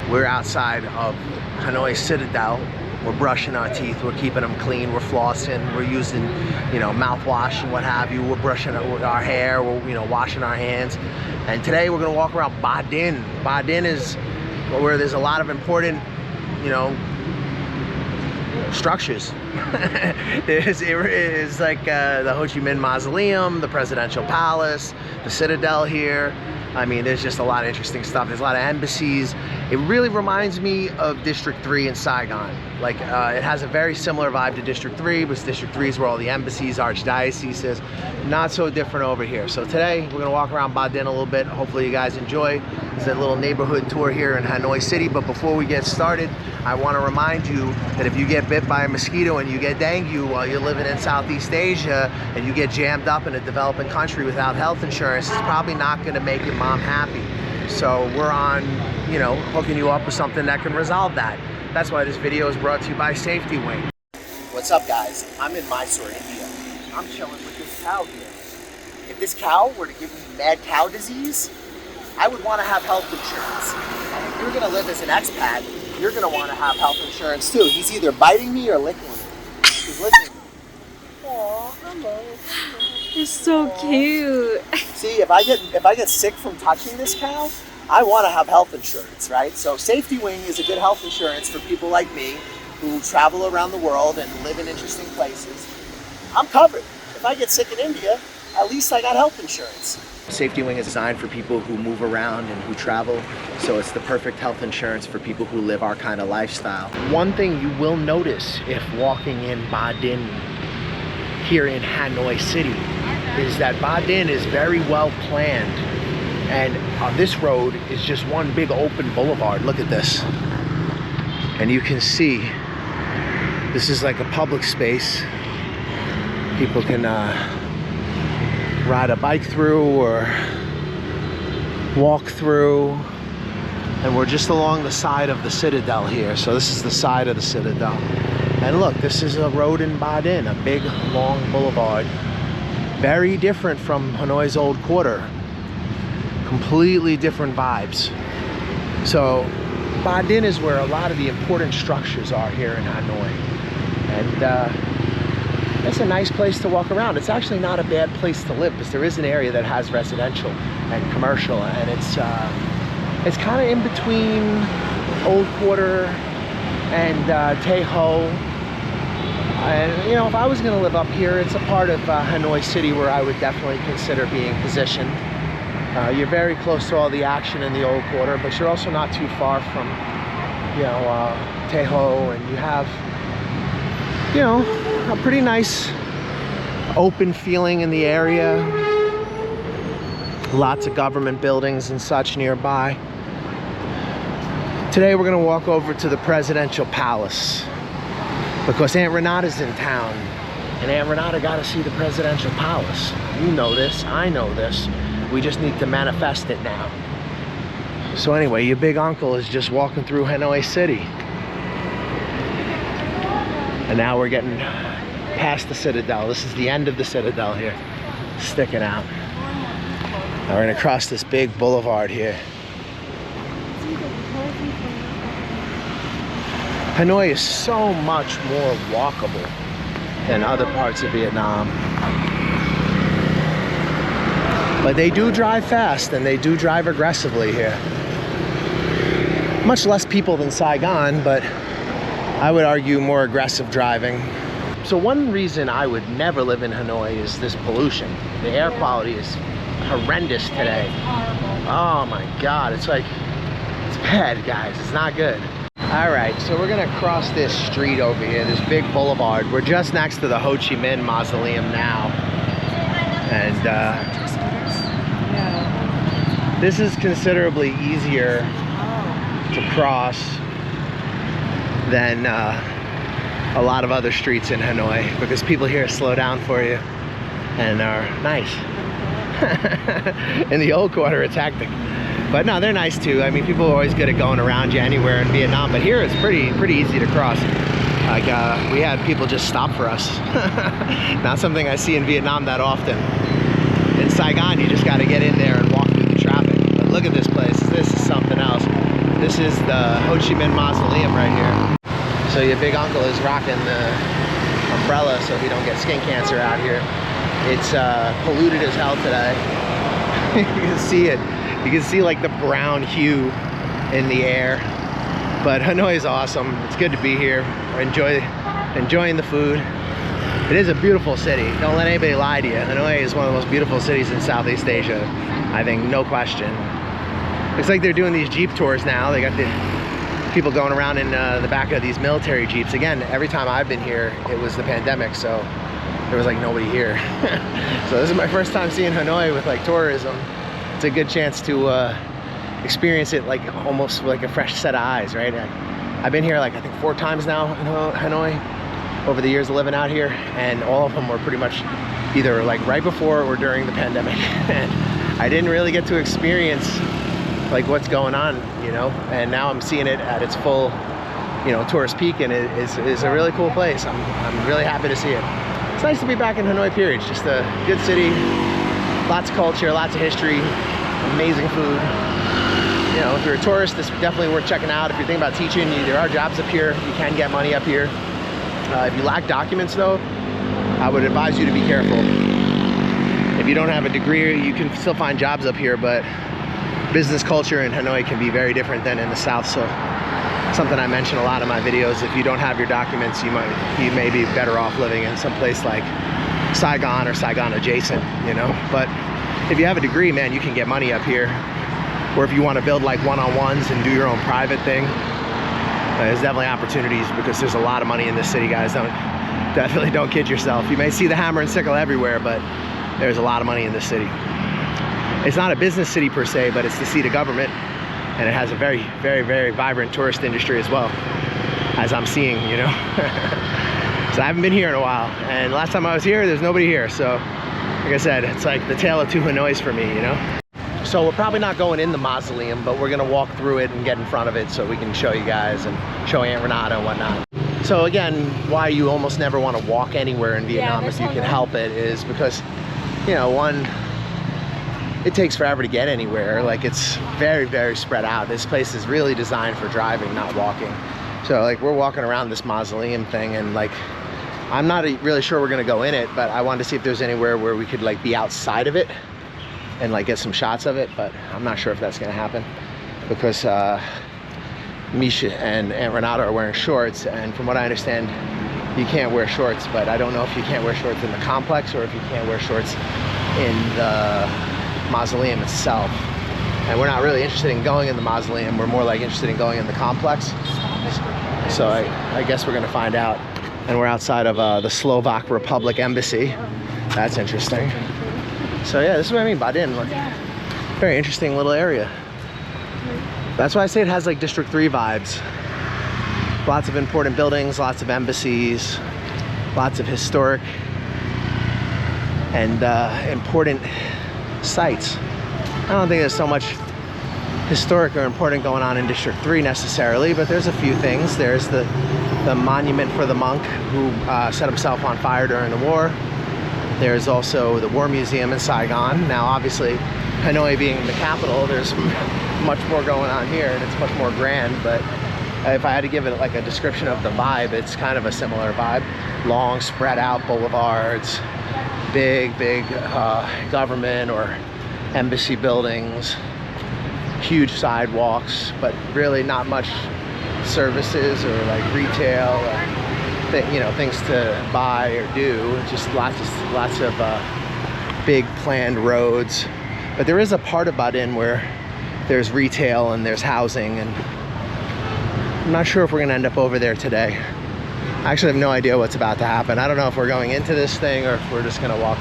We're outside of Hanoi Citadel. We're brushing our teeth, we're keeping them clean, we're flossing, we're using, you know, mouthwash and what have you. We're brushing our hair, we're, you know, washing our hands. And today we're gonna walk around Ba Dinh. Ba Dinh is where there's a lot of important, you know, structures. It's like the Ho Chi Minh Mausoleum, the Presidential Palace, the Citadel here. I mean, there's just a lot of interesting stuff. There's a lot of embassies. It really reminds me of District 3 in Saigon. Like, it has a very similar vibe to District 3, but District 3 is where all the embassies, archdiocese is. Not so different over here. So today, we're gonna walk around Ba Dinh a little bit. Hopefully you guys enjoy. It's a little neighborhood tour here in Hanoi City. But before we get started, I wanna remind you that if you get bit by a mosquito and you get dengue while you're living in Southeast Asia and you get jammed up in a developing country without health insurance, it's probably not gonna make your mom happy. So we're on, you know, hooking you up with something that can resolve that. That's why this video is brought to you by Safety Wing. What's up, guys? I'm in Mysore, India. I'm chilling with this cow here. If this cow were to give me mad cow disease, I would want to have health insurance. And if you're gonna live as an expat, you're gonna want to have health insurance too. He's either biting me or licking me. He's licking me. Aw, hello. It's so cute. See, if I get sick from touching this cow, I want to have health insurance, right? So Safety Wing is a good health insurance for people like me who travel around the world and live in interesting places. I'm covered. If I get sick in India, at least I got health insurance. Safety Wing is designed for people who move around and who travel, so it's the perfect health insurance for people who live our kind of lifestyle. One thing you will notice if walking in Ba Dinh here in Hanoi City is that Ba Dinh is very well planned. And this road is just one big open boulevard. Look at this. And you can see, this is like a public space. People can ride a bike through or walk through. And we're just along the side of the Citadel here. So this is the side of the Citadel. And look, this is a road in Ba Dinh, a big, long boulevard. Very different from Hanoi's old quarter. Completely different vibes. So Ba Dinh is where a lot of the important structures are here in Hanoi. And it's a nice place to walk around. It's actually not a bad place to live because there is an area that has residential and commercial, and it's kind of in between Old Quarter and Tay Ho. And you know, if I was going to live up here, it's a part of Hanoi City where I would definitely consider being positioned. You're very close to all the action in the Old Quarter, but you're also not too far from, you know, Tay Ho, and you have, you know, a pretty nice open feeling in the area. Lots of government buildings and such nearby. Today we're going to walk over to the Presidential Palace because Aunt Renata's in town, and Aunt Renata got to see the Presidential Palace. You know this, I know this. We just need to manifest it now. So anyway, your big uncle is just walking through Hanoi City. And now we're getting past the Citadel. This is the end of the Citadel here, sticking out. Now we're gonna cross this big boulevard here. Hanoi is so much more walkable than other parts of Vietnam. But they do drive fast and they do drive aggressively here. Much less people than Saigon, but I would argue more aggressive driving. So one reason I would never live in Hanoi is this pollution. The air quality is horrendous today. Oh my God, it's bad, guys. It's not good. All right, so we're gonna cross this street over here, this big boulevard. We're just next to the Ho Chi Minh Mausoleum now. And this is considerably easier to cross than a lot of other streets in Hanoi because people here slow down for you and are nice. In the Old Quarter, it's hectic. But no, they're nice too. I mean, people are always good at going around you anywhere in Vietnam, but here it's pretty easy to cross. Like, we had people just stop for us. Not something I see in Vietnam that often. In Saigon, you just got to get in there and walk through the traffic. But look at this place. This is something else. This is the Ho Chi Minh Mausoleum right here. So your big uncle is rocking the umbrella so he don't get skin cancer out here. It's polluted as hell today. You can see it. You can see like the brown hue in the air. But Hanoi is awesome. It's good to be here. Enjoying the food. It is a beautiful city. Don't let anybody lie to you. Hanoi is one of the most beautiful cities in Southeast Asia. I think, no question. Looks like they're doing these Jeep tours now. They got the people going around in the back of these military Jeeps. Again, every time I've been here, it was the pandemic, so there was like nobody here. So this is my first time seeing Hanoi with like tourism. It's a good chance to experience it like almost like a fresh set of eyes, right? I've been here like I think 4 times now in Hanoi over the years of living out here, and all of them were pretty much either like right before or during the pandemic. And I didn't really get to experience like what's going on, you know, and now I'm seeing it at its full, you know, tourist peak, and it is a really cool place. I'm really happy to see it. It's nice to be back in Hanoi, period. Just a good city, lots of culture, lots of history, amazing food. You know, if you're a tourist, it's definitely worth checking out. If you're thinking about teaching, there are jobs up here. You can get money up here. If you lack documents though, I would advise you to be careful. If you don't have a degree, you can still find jobs up here, but business culture in Hanoi can be very different than in the south. So something I mention a lot in my videos, if you don't have your documents, you may be better off living in some place like Saigon or Saigon adjacent, you know. But if you have a degree, man, you can get money up here. Or if you want to build like one-on-ones and do your own private thing, there's definitely opportunities, because there's a lot of money in this city, guys. Definitely don't kid yourself. You may see the hammer and sickle everywhere, but there's a lot of money in this city. It's not a business city per se, but it's the seat of government, and it has a very, very, very vibrant tourist industry as well, as I'm seeing, you know. So I haven't been here in a while, and last time I was here, there's nobody here. So like I said, it's like the tale of 2 Hanois for me, you know. So we're probably not going in the mausoleum, but we're gonna walk through it and get in front of it so we can show you guys and show Aunt Renata and whatnot. So again, why you almost never want to walk anywhere in Vietnam if you can help it is because, you know, one, it takes forever to get anywhere. Like, it's very, very spread out. This place is really designed for driving, not walking. So like, we're walking around this mausoleum thing, and like, I'm not really sure we're gonna go in it, but I wanted to see if there's anywhere where we could like be outside of it and like get some shots of it, but I'm not sure if that's gonna happen because Misha and Aunt Renata are wearing shorts, and from what I understand, you can't wear shorts, but I don't know if you can't wear shorts in the complex or if you can't wear shorts in the mausoleum itself. And we're not really interested in going in the mausoleum, we're more like interested in going in the complex. So I guess we're gonna find out. And we're outside of the Slovak Republic Embassy. That's interesting. So yeah, this is what I mean, Ba Dinh. Look, very interesting little area. That's why I say it has like District 3 vibes. Lots of important buildings, lots of embassies, lots of historic and important sites. I don't think there's so much historic or important going on in District 3 necessarily, but there's a few things. There's the monument for the monk who set himself on fire during the war. There's also the War Museum in Saigon. Now, obviously, Hanoi being the capital, there's much more going on here, and it's much more grand, but if I had to give it like a description of the vibe, it's kind of a similar vibe. Long, spread out boulevards, big government or embassy buildings, huge sidewalks, but really not much services or like retail or you know, things to buy or do. Just lots of big planned roads. But there is a part of Ba Dinh where there's retail and there's housing, and I'm not sure if we're gonna end up over there today. I actually have no idea what's about to happen. I don't know if we're going into this thing or if we're just gonna walk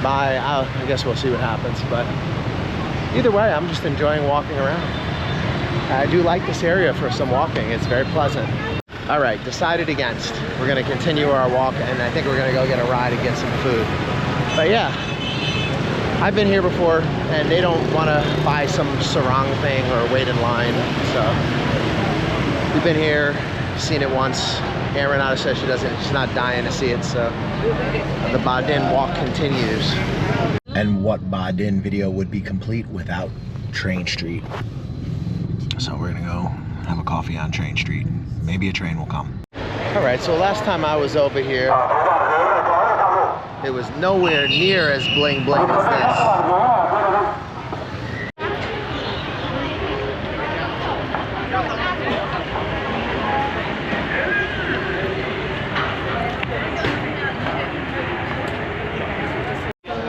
by. I guess we'll see what happens, but either way, I'm just enjoying walking around. I do like this area for some walking. It's very pleasant. All right, decided against. We're gonna continue our walk, and I think we're gonna go get a ride and get some food. But yeah, I've been here before, and they don't wanna buy some sarong thing or wait in line. So we've been here, seen it once. Aunt Renata says she's not dying to see it, so the Ba Dinh walk continues. And what Ba Dinh video would be complete without Train Street? So we're gonna go have a coffee on Train Street. Maybe a train will come. All right, so last time I was over here, it was nowhere near as bling bling as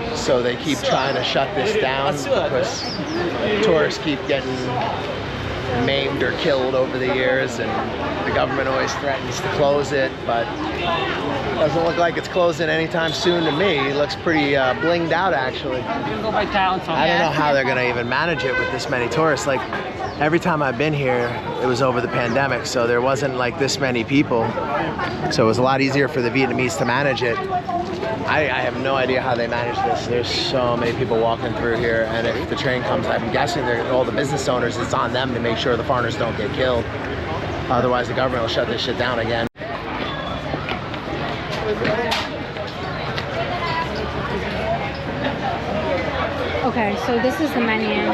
this. So they keep trying to shut this down because tourists keep getting maimed or killed over the years, and the government always threatens to close it, but it doesn't look like it's closing anytime soon to me. It looks pretty blinged out, actually. I don't know how they're gonna even manage it with this many tourists. Like, every time I've been here, it was over the pandemic, so there wasn't like this many people. So it was a lot easier for the Vietnamese to manage it. I have no idea how they manage this. There's so many people walking through here, and if the train comes, I'm guessing all the business owners, it's on them to make sure the foreigners don't get killed. Otherwise, the government will shut this shit down again. Okay, so this is the menu.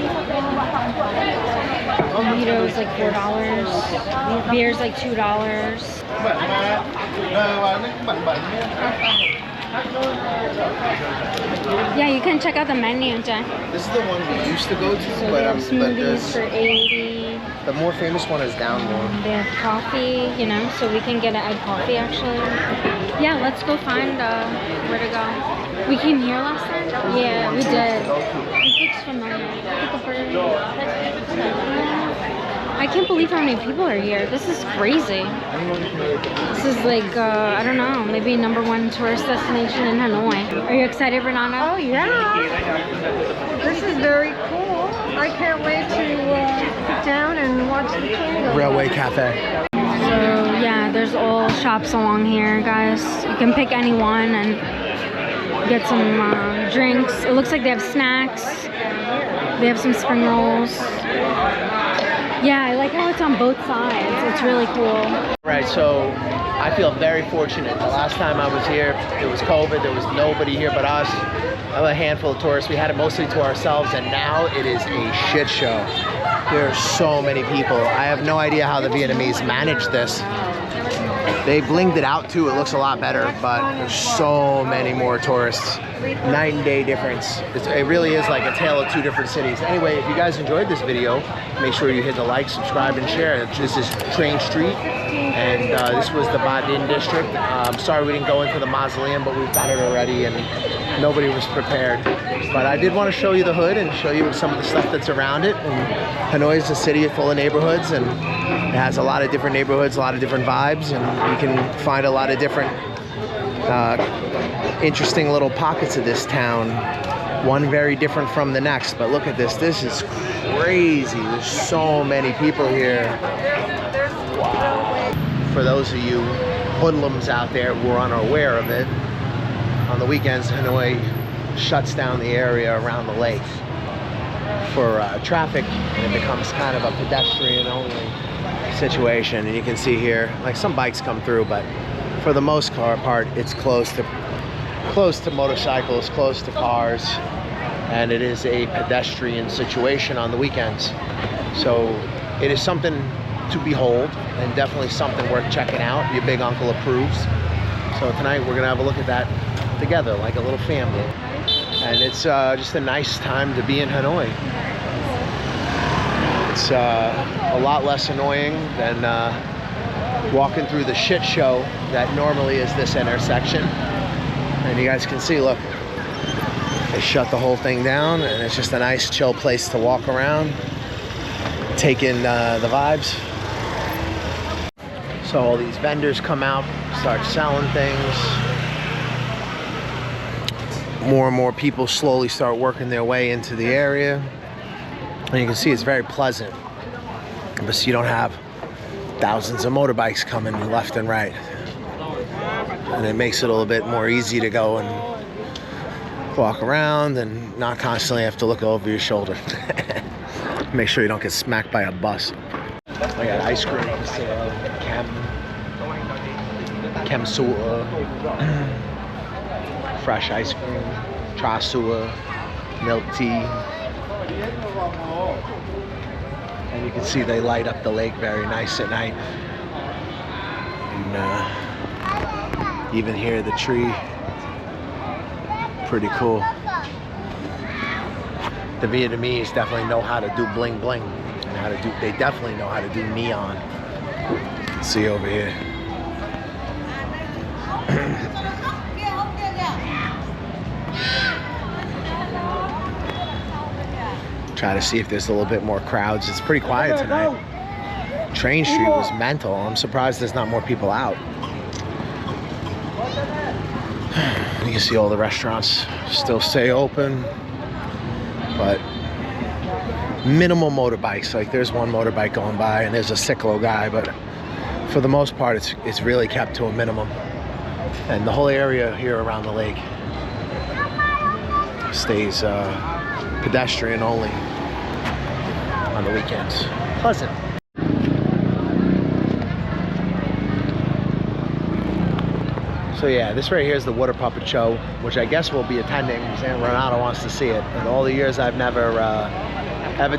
Mojito is like $4. Beer is like $2. Yeah, you can check out the menu, Jen. This is the one we used to go to, So they have smoothies for $80. The more famous one is down more. They have coffee, you know, so we can get an egg coffee actually. Yeah, let's go find where to go. We came here last time? Yeah, we did. This looks familiar. I can't believe how many people are here. This is crazy. This is like, I don't know, maybe #1 tourist destination in Hanoi. Are you excited, Renata? Oh yeah, this is very cool. I can't wait to sit down and watch the train go. Railway Cafe. So yeah, there's all shops along here, guys. You can pick any one and get some drinks. It looks like they have snacks. They have some spring rolls. Yeah, I like how it's on both sides. It's really cool. Right, so I feel very fortunate. The last time I was here, it was COVID. There was nobody here but us. A handful of tourists. We had it mostly to ourselves, and now it is a shit show. There are so many people. I have no idea how the Vietnamese managed this. They blinged it out too. It looks a lot better, but there's so many more tourists. Night and day difference. It really is like a tale of two different cities. Anyway, if you guys enjoyed this video, make sure you hit the like, subscribe, and share. This is Train Street, and this was the Ba Dinh district. I'm sorry we didn't go into the mausoleum, but we've done it already, and nobody was prepared. But I did want to show you the hood and show you some of the stuff that's around it. And Hanoi is a city full of neighborhoods, and it has a lot of different neighborhoods, a lot of different vibes, and you can find a lot of different interesting little pockets of this town. One very different from the next, but look at this. This is crazy. There's so many people here. Wow. For those of you hoodlums out there who are unaware of it, on the weekends, Hanoi shuts down the area around the lake for traffic, and it becomes kind of a pedestrian-only situation. And you can see here, like, some bikes come through, but for the most part, it's close to motorcycles, close to cars, and it is a pedestrian situation on the weekends. So it is something to behold, and definitely something worth checking out. Your big uncle approves. So tonight we're gonna have a look at that together, like a little family. And it's just a nice time to be in Hanoi. It's a lot less annoying than walking through the shit show that normally is this intersection. And you guys can see, look, they shut the whole thing down, and it's just a nice chill place to walk around, take in the vibes. So all these vendors come out, start selling things. More and more people slowly start working their way into the area. And you can see it's very pleasant, but you don't have thousands of motorbikes coming left and right. And it makes it a little bit more easy to go and walk around and not constantly have to look over your shoulder. Make sure you don't get smacked by a bus. I got ice cream for sale, kem sua, fresh ice cream, cha sua, milk tea. And you can see they light up the lake very nice at night. And even here the tree, pretty cool. The Vietnamese definitely know how to do bling bling, and they definitely know how to do neon. See over here. Try to see if there's a little bit more crowds. It's pretty quiet tonight. Train Street was mental. I'm surprised there's not more people out. You can see all the restaurants still stay open, but minimal motorbikes. Like there's one motorbike going by and there's a cyclo guy, but for the most part it's really kept to a minimum. And the whole area here around the lake stays pedestrian only on the weekends. Pleasant. So yeah, this right here is the water puppet show, which I guess we'll be attending. Aunt Renata wants to see it. And all the years I've never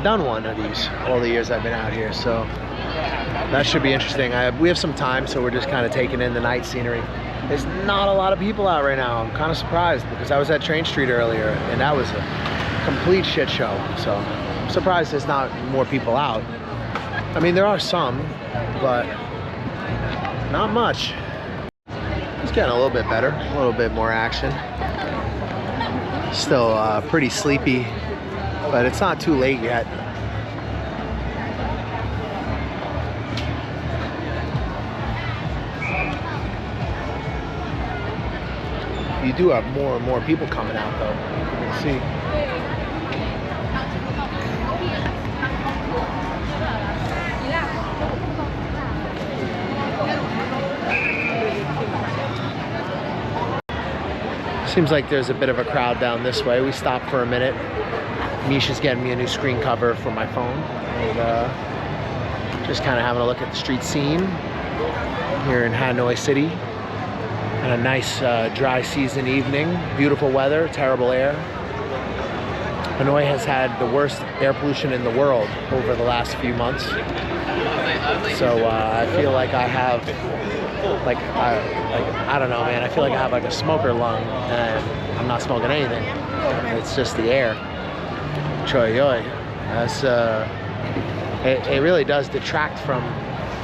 done one of these, all the years I've been out here. So that should be interesting. We have some time, so we're just kind of taking in the night scenery. There's not a lot of people out right now. I'm kind of surprised because I was at Train Street earlier and that was a complete shit show. So I'm surprised there's not more people out. I mean, there are some, but not much. It's getting a little bit better, a little bit more action. Still pretty sleepy, but it's not too late yet. You do have more and more people coming out though. You can see. Seems like there's a bit of a crowd down this way. We stopped for a minute. Misha's getting me a new screen cover for my phone. And just kind of having a look at the street scene here in Hanoi City. And a nice dry season evening. Beautiful weather, terrible air. Hanoi has had the worst air pollution in the world over the last few months. So I feel like I have, I don't know, man. I feel like I have like a smoker lung, and I'm not smoking anything. It's just the air. Choy yoy. That's it really does detract from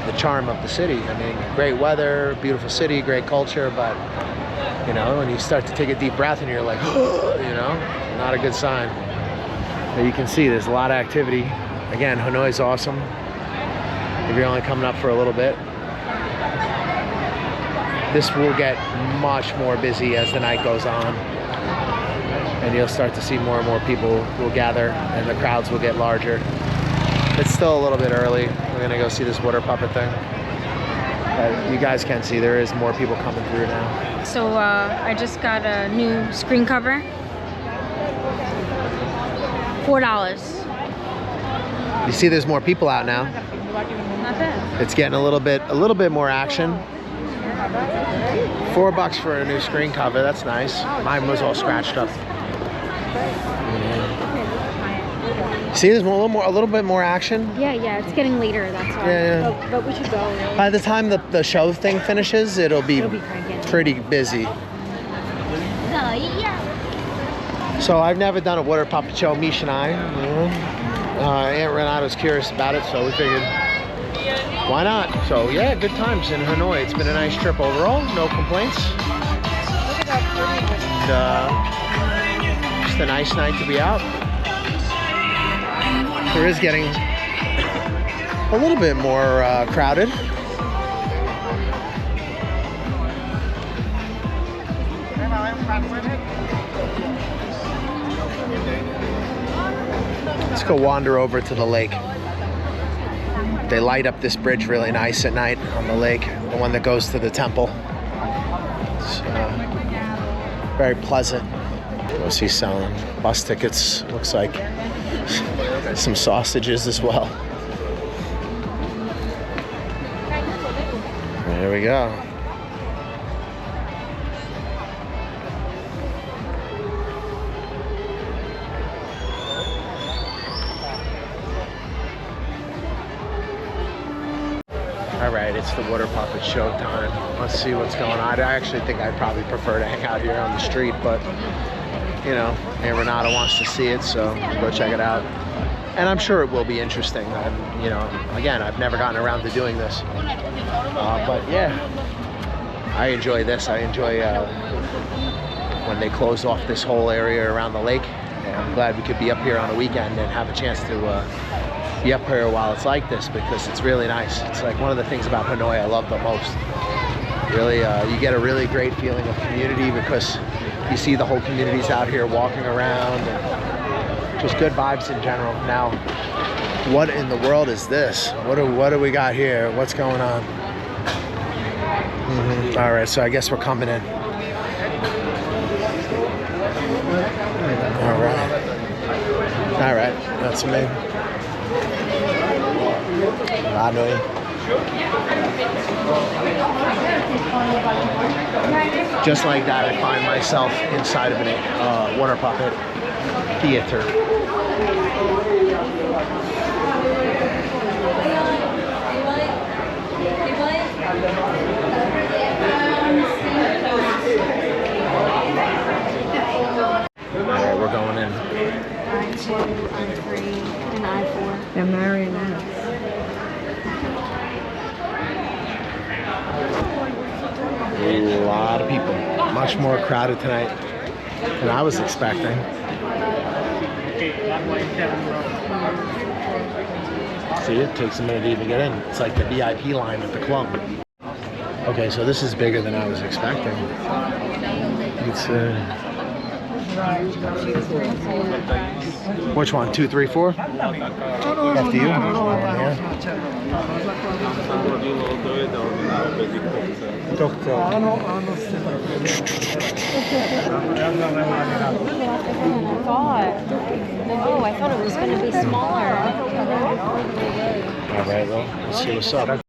the charm of the city. I mean, great weather, beautiful city, great culture, but you know, when you start to take a deep breath and you're like, you know, not a good sign. But you can see there's a lot of activity. Again, Hanoi's awesome. If you're only coming up for a little bit, this will get much more busy as the night goes on, and you'll start to see more and more people will gather and the crowds will get larger. It's still a little bit early. We're gonna go see this water puppet thing. But you guys can see there is more people coming through now. So I just got a new screen cover. $4. You see there's more people out now. Not bad. It's getting a little bit more action. $4 for a new screen cover, that's nice. Mine was all scratched up. See, there's a little bit more action. Yeah, it's getting later, that's why. Yeah. But we should go. Really. By the time the show thing finishes, it'll be pretty busy. So I've never done a water puppet show, Misha and I. Aunt Renata was curious about it, so we figured, why not? So yeah, good times in Hanoi. It's been a nice trip overall, no complaints. And, just a nice night to be out. There is getting a little bit more crowded. Let's go wander over to the lake. They light up this bridge really nice at night on the lake, the one that goes to the temple. It's very pleasant. What's he selling? Bus tickets, looks like. Some sausages as well. There we go. All right, it's the water puppet show time. Let's see what's going on. I actually think I'd probably prefer to hang out here on the street, but you know, Aunt Renata wants to see it, so go check it out. And I'm sure it will be interesting. You know, again, I've never gotten around to doing this, but yeah, I enjoy this. I enjoy when they close off this whole area around the lake. And I'm glad we could be up here on a weekend and have a chance to be up here while it's like this, because it's really nice. It's like one of the things about Hanoi I love the most. Really, you get a really great feeling of community because you see the whole communities out here walking around, and just good vibes in general. Now, what in the world is this? What do we got here? What's going on? All right, so I guess we're coming in. All right, that's me. Hanoi. Just like that, I find myself inside of a water puppet theater. Alright, we're going in. I2, I3, and I4. They're marionettes. A lot of people. Much more crowded tonight than I was expecting. See, it takes a minute to even get in. It's like the VIP line at the club. Okay, so this is bigger than I was expecting. It's which one? 2, 3, 4? After you? Yeah. Doctor. I thought it was going to be smaller. All right, well, let's see what's up.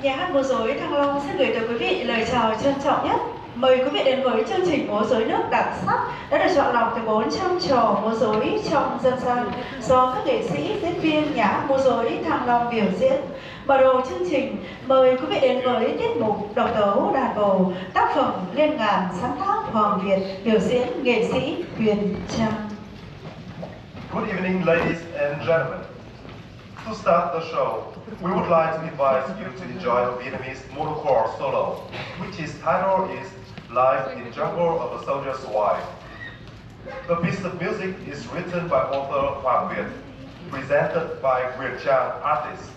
Nhà hát múa rối Thăng Long xin gửi tới quý vị lời chào trân trọng nhất. Mời quý vị đến với chương trình múa rối nước đặc sắc đã được chọn lọc từ 400 trò múa rối trong dân gian do các nghệ sĩ, diễn viên nhà hát múa rối Thăng Long biểu diễn. Mở đầu chương trình, mời quý vị đến với tiết mục độc tấu đàn bầu, tác phẩm Liên Ngàn sáng tác Hoàng Việt, biểu diễn nghệ sĩ Huyền Trang. Good evening, ladies and gentlemen. To start the show, we would like to invite you to enjoy a Vietnamese motorcore solo, which its title is Life in Jungle of a Soldier's Wife. The piece of music is written by author Hoàng Việt, presented by Huyền Trang artists.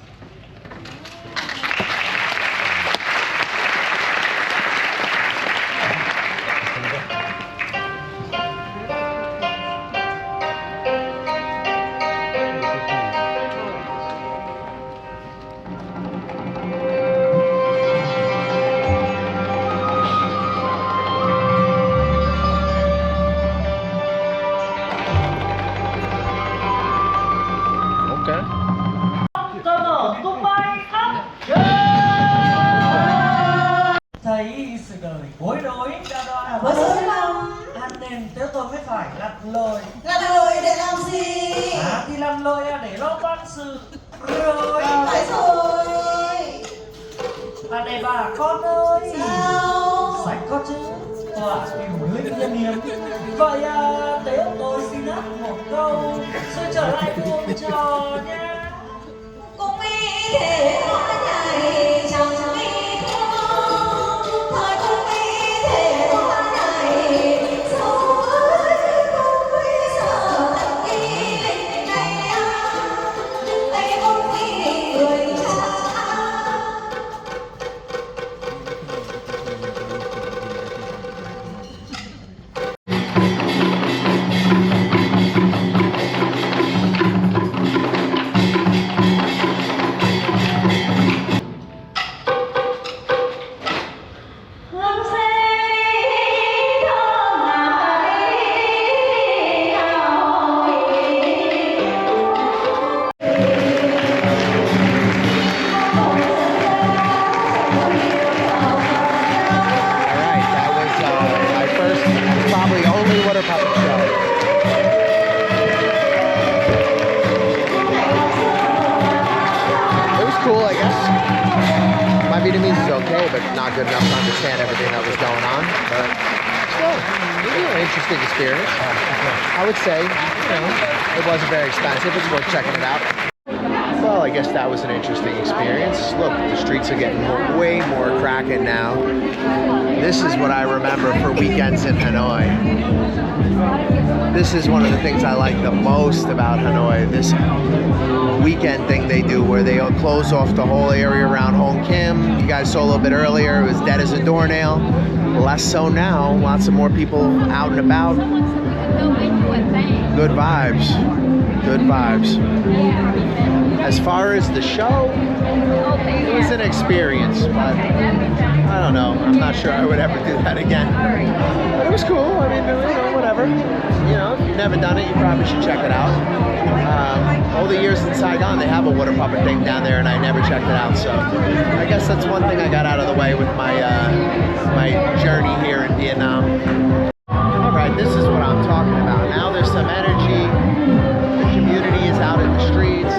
Thấy sự đời bối rối ra đó bối rối lắm, ăn nên nếu tôi mới phải lặn lội để làm gì? Thì lặn lội để lo toan sự rồi. Phải rồi. Này bà con ơi, sao? Sạch có chứ, tỏa biểu linh nhân hiếm. Vậy nếu tôi xin hát một câu, rồi trở lại buông trò nha. Cũng nghĩ thế hoa nhài chẳng nghĩ. water puppet show. It was cool, I guess. My Vietnamese is okay, but not good enough to understand everything that was going on. But still, it was an interesting experience. I would say, it wasn't very expensive. It's worth checking it out. Well, I guess that was an interesting experience. Look, the streets are getting way more cracking now. This is what I remember for weekends in Hanoi. This is one of the things I like the most about Hanoi. This weekend thing they do where they close off the whole area around Hong Kim. You guys saw a little bit earlier, it was dead as a doornail. Less so now, lots of more people out and about. Good vibes, good vibes. As far as the show, it was an experience, but I don't know. I'm not sure I would ever do that again. But it was cool. I mean, whatever. If you've never done it, you probably should check it out. All the years in Saigon, they have a water puppet thing down there, and I never checked it out. So I guess that's one thing I got out of the way with my my journey here in Vietnam. All right, this is what I'm talking about. Now there's some energy. The community is out in the streets.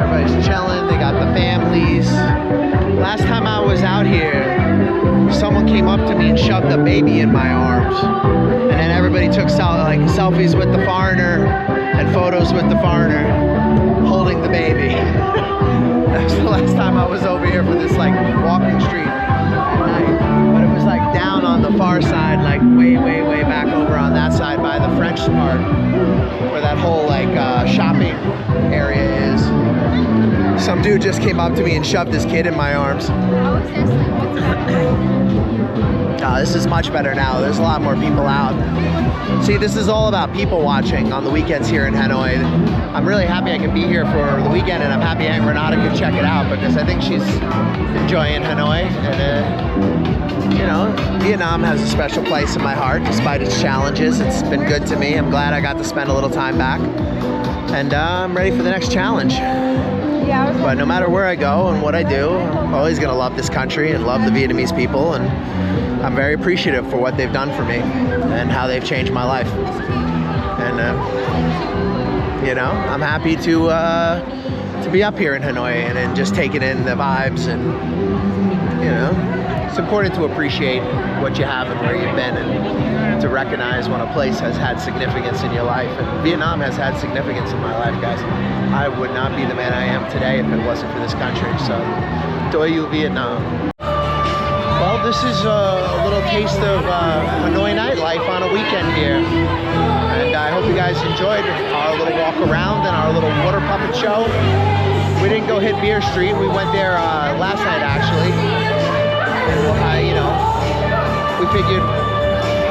Everybody's chilling. They got the families. Last time I was out here, someone came up to me and shoved a baby in my arms. And then everybody took selfies with the foreigner and photos with the foreigner holding the baby. That was the last time I was over here for this walking street at night. But it was down on the far side, way back over on that side by the French part, where that whole shopping area is. Some dude just came up to me and shoved his kid in my arms. This is much better now. There's a lot more people out. See, this is all about people watching on the weekends here in Hanoi. I'm really happy I can be here for the weekend, and I'm happy Aunt Renata can check it out because I think she's enjoying Hanoi. And Vietnam has a special place in my heart despite its challenges. It's been good to me. I'm glad I got to spend a little time back. And I'm ready for the next challenge. But no matter where I go and what I do, I'm always going to love this country and love the Vietnamese people. And I'm very appreciative for what they've done for me and how they've changed my life. And, I'm happy to be up here in Hanoi and just taking in the vibes. And, it's important to appreciate what you have and where you've been and to recognize when a place has had significance in your life. And Vietnam has had significance in my life, guys. I would not be the man I am today if it wasn't for this country. So, Doi Yu Vietnam. Well, this is a little taste of Hanoi nightlife on a weekend here. And I hope you guys enjoyed our little walk around and our little water puppet show. We didn't go hit Beer Street. We went there last night, actually. We figured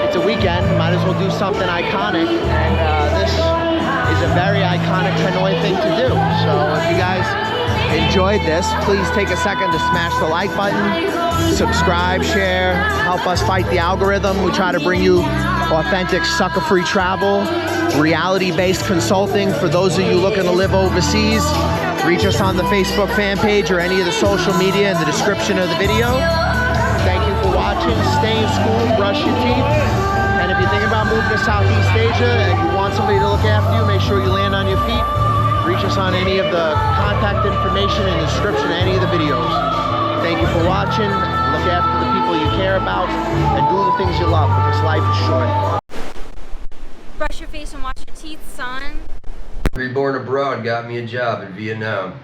it's a weekend, might as well do something iconic. And this is a very iconic Hanoi thing to do. So if you guys enjoyed this, please take a second to smash the like button, subscribe, share, help us fight the algorithm. We try to bring you authentic sucker-free travel, reality-based consulting for those of you looking to live overseas. Reach us on the Facebook fan page or any of the social media in the description of the video. Thank you for watching. Stay in school, brush your teeth. And if you're thinking about moving to Southeast Asia and you want somebody to look after you, make sure you land on your feet. Reach us on any of the contact information in the description of any of the videos. Thank you for watching. Look after the people you care about and do the things you love because life is short. Brush your face and wash your teeth, son. Reborn abroad got me a job in Vietnam.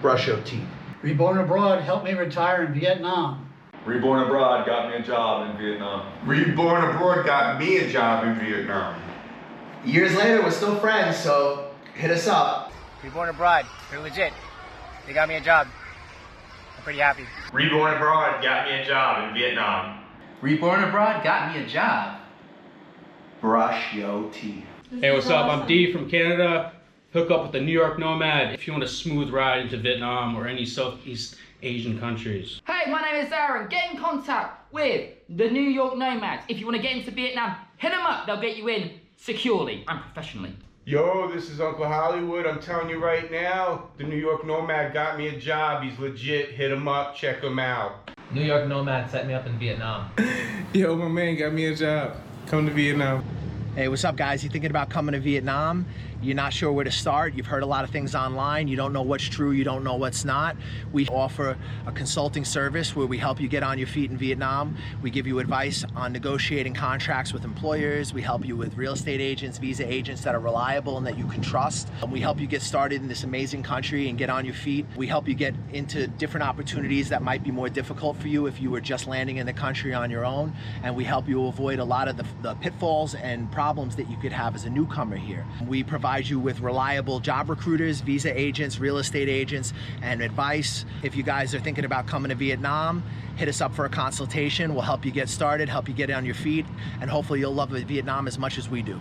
Brush your teeth. Reborn abroad helped me retire in Vietnam. Reborn abroad got me a job in Vietnam. Reborn abroad got me a job in Vietnam. Years later, we're still friends, so hit us up. Reborn abroad, they're legit. They got me a job. I'm pretty happy. Reborn abroad got me a job in Vietnam. Reborn abroad got me a job. Brush your teeth. Hey, what's up? I'm D from Canada. Hook up with the New York Nomad if you want a smooth ride into Vietnam or any Southeast Asian countries. Hey, my name is Aaron. Get in contact with the New York Nomads. If you want to get into Vietnam, hit them up. They'll get you in securely and professionally. Yo, this is Uncle Hollywood. I'm telling you right now, the New York Nomad got me a job. He's legit. Hit him up. Check him out. New York Nomad set me up in Vietnam. Yo, my man got me a job. Come to Vietnam. Hey, what's up, guys? You thinking about coming to Vietnam? You're not sure where to start? You've heard a lot of things online. You don't know what's true, you don't know what's not. We offer a consulting service where we help you get on your feet in Vietnam. We give you advice on negotiating contracts with employers. We help you with real estate agents, visa agents that are reliable and that you can trust. We help you get started in this amazing country and get on your feet. We help you get into different opportunities that might be more difficult for you if you were just landing in the country on your own. And we help you avoid a lot of the pitfalls and problems that you could have as a newcomer here. We provide you with reliable job recruiters, visa agents, real estate agents, and advice. If you guys are thinking about coming to Vietnam, hit us up for a consultation. We'll help you get started, help you get on your feet, and hopefully you'll love Vietnam as much as we do.